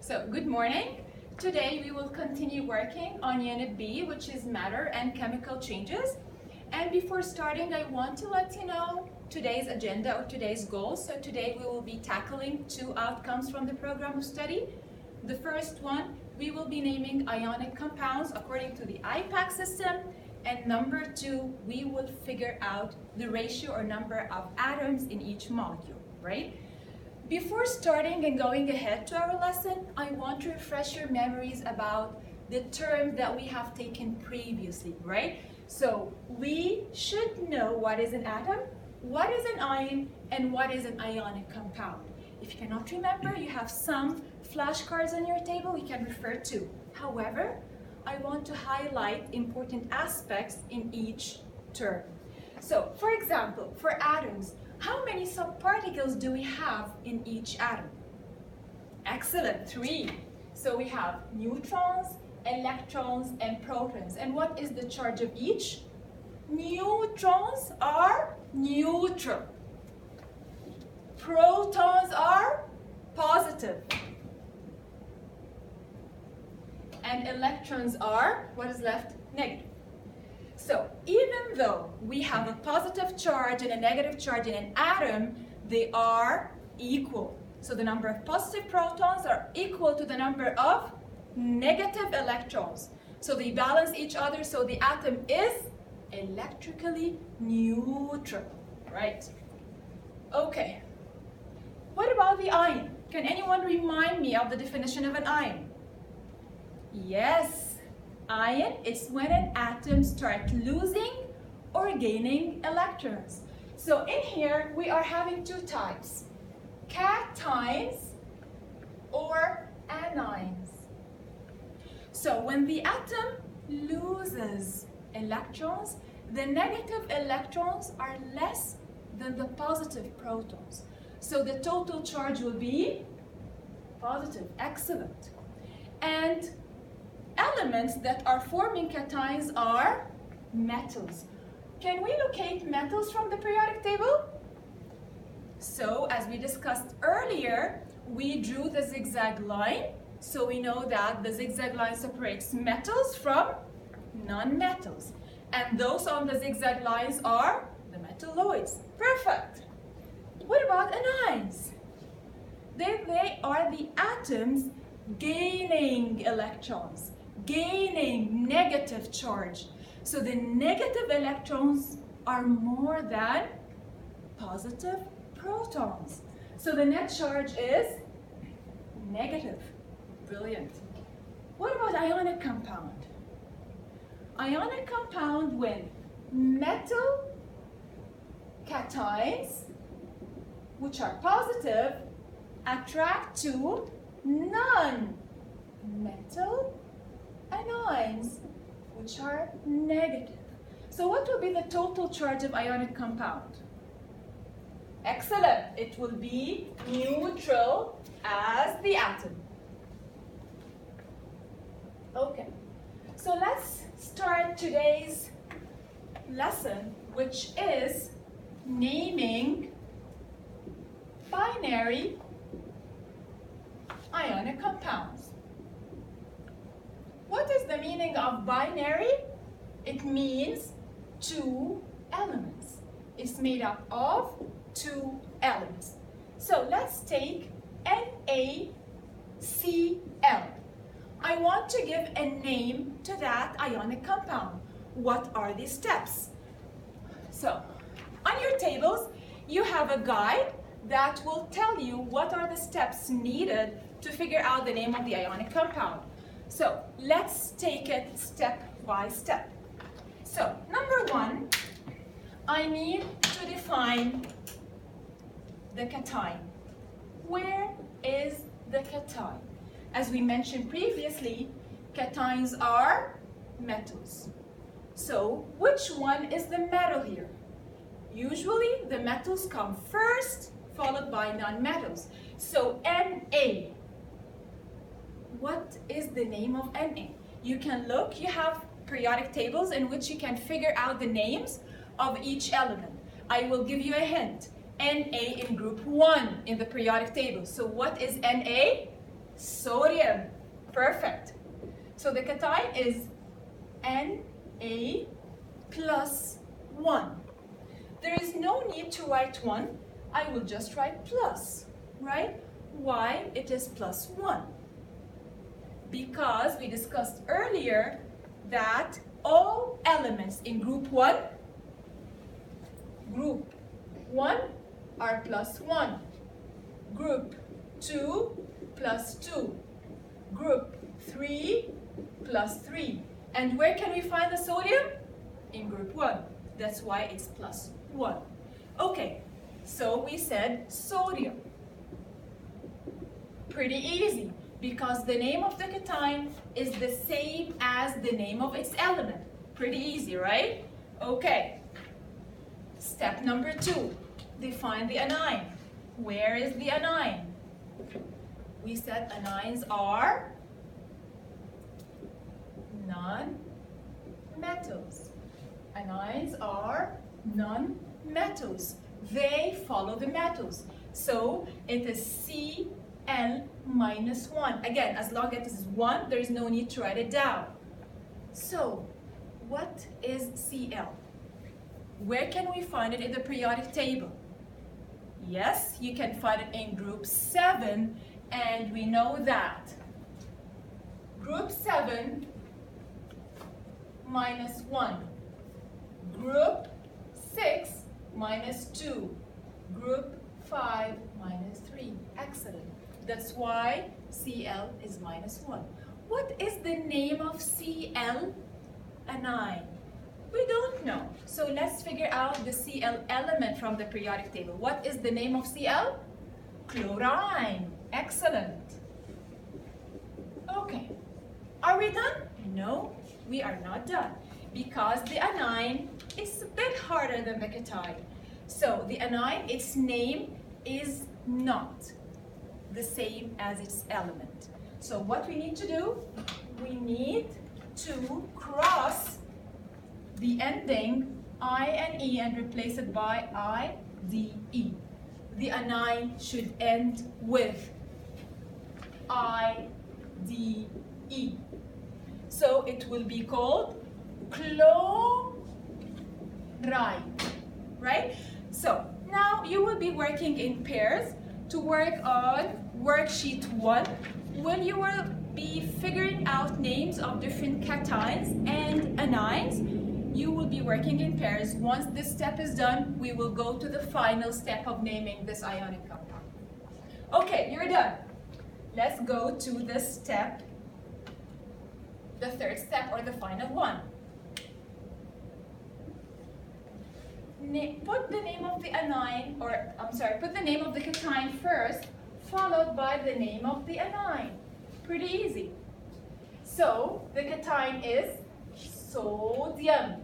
So, good morning. Today we will continue working on Unit B, which is matter and chemical changes. And before starting, I want to let you know today's agenda or today's goals. So today we will be tackling two outcomes from the program of study. The first one, we will be naming ionic compounds according to the IPAC system. And number two, we will figure out the ratio or number of atoms in each molecule, right? Before starting and going ahead to our lesson, I want to refresh your memories about the term that we have taken previously, right? So we should know what is an atom, what is an ion, and what is an ionic compound. If you cannot remember, you have some flashcards on your table you can refer to. However, I want to highlight important aspects in each term. So, for example, for atoms, how many subparticles do we have in each atom? Excellent, 3. So we have neutrons, electrons, and protons. And what is the charge of each? Neutrons are neutral. Protons are positive. And electrons are, what is left? Negative. So even though we have a positive charge and a negative charge in an atom, they are equal. So the number of positive protons are equal to the number of negative electrons. So they balance each other, so the atom is electrically neutral, right? Okay. What about the ion? Can anyone remind me of the definition of an ion? Yes. Ion is when an atom starts losing or gaining electrons. So in here, we are having two types, cations or anions. So when the atom loses electrons, the negative electrons are less than the positive protons. So the total charge will be positive. Excellent. And elements that are forming cations are metals. Can we locate metals from the periodic table? So, as we discussed earlier, we drew the zigzag line. So we know that the zigzag line separates metals from non-metals. And those on the zigzag lines are the metalloids. Perfect. What about anions? They are the atoms gaining electrons, gaining negative charge. So the negative electrons are more than positive protons. So the net charge is negative. Brilliant. What about ionic compound? Ionic compound when metal cations, which are positive, attract to non-metal anions, which are negative. So what will be the total charge of ionic compound? Excellent. It will be neutral as the atom. Okay. So let's start today's lesson, which is naming binary ionic compounds. What is the meaning of binary? It means two elements. It's made up of two elements. So let's take NaCl. I want to give a name to that ionic compound. What are the steps? So on your tables, you have a guide that will tell you what are the steps needed to figure out the name of the ionic compound. So let's take it step by step. So number one, I need to define the cation. Where is the cation? As we mentioned previously, cations are metals. So which one is the metal here? Usually the metals come first, followed by non-metals. So Na. What is the name of Na? You can look, you have periodic tables in which you can figure out the names of each element. I will give you a hint. Na in group 1 in the periodic table. So what is Na? Sodium. Perfect. So the cation is Na plus 1. There is no need to write 1. I will just write plus, right? Why it is plus 1? Because we discussed earlier that all elements in group 1 are plus 1. Group 2 plus 2. Group 3 plus 3. And where can we find the sodium? In group 1. That's why it's plus 1. Okay, so we said sodium. Pretty easy, because the name of the cation is the same as the name of its element. Pretty easy, right? Okay. Step number 2, define the anion. Where is the anion? We said anions are non-metals. Anions are non-metals. They follow the metals. So it is Cl minus 1. Again, as long as it is 1, there is no need to write it down. So, what is Cl? Where can we find it in the periodic table? Yes, you can find it in group 7, and we know that group 7 minus 1, group 6 minus 2, group 5 minus 3. Excellent. That's why Cl is minus 1. What is the name of Cl anion? We don't know. So let's figure out the Cl element from the periodic table. What is the name of Cl? Chlorine. Excellent. Okay. Are we done? No, we are not done. Because the anion is a bit harder than the cation. So the anion, its name is not the same as its element. So what we need to do, we need to cross the ending I and E and replace it by IDE. The anion should end with IDE. So it will be called chloride, right? So now you will be working in pairs to work on worksheet 1, when you will be figuring out names of different cations and anions. You will be working in pairs. Once this step is done, we will go to the final step of naming this ionic compound. Okay, you're done. Let's go to the step, the third step or the final one. Put the name of the anion, put the name of the cation first, followed by the name of the anion. Pretty easy. So, the cation is sodium.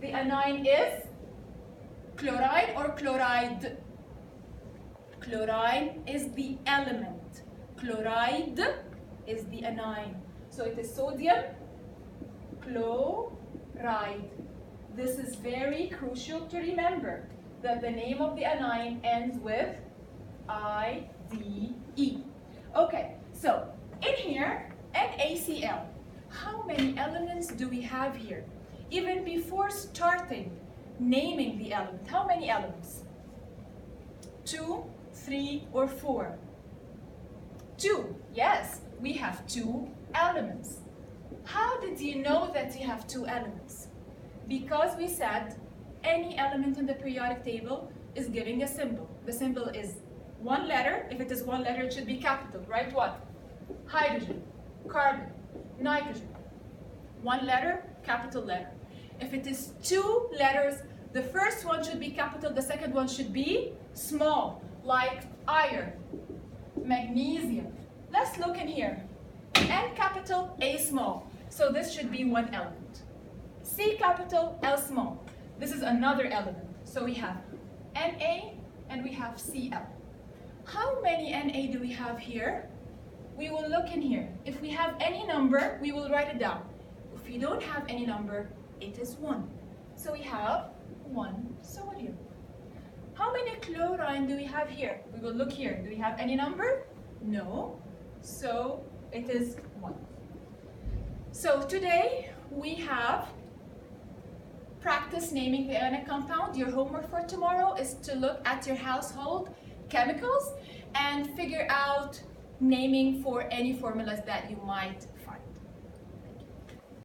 The anion is chloride or chloride. Chlorine is the element. Chloride is the anion. So it is sodium chloride. This is very crucial to remember, that the name of the anion ends with IDE. Okay, so in here, NaCl. How many elements do we have here? Even before starting naming the element, how many elements? 2, 3, or 4? 2. Yes, we have 2 elements. How did you know that you have 2 elements? Because we said any element in the periodic table is giving a symbol. The symbol is 1 letter. If it is 1 letter, it should be capital. Write what? Hydrogen, carbon, nitrogen. 1 letter, capital letter. If it is 2 letters, the first one should be capital, the second one should be small, like iron, magnesium. Let's look in here. N capital, A small. So this should be 1 element. C capital, L small. This is another element. So we have Na and we have Cl. How many Na do we have here? We will look in here. If we have any number, we will write it down. If you don't have any number, it is 1. So we have 1 sodium. How many chlorine do we have here? We will look here. Do we have any number? No. So it is 1. So today we have practice naming the ionic compound. Your homework for tomorrow is to look at your household chemicals and figure out naming for any formulas that you might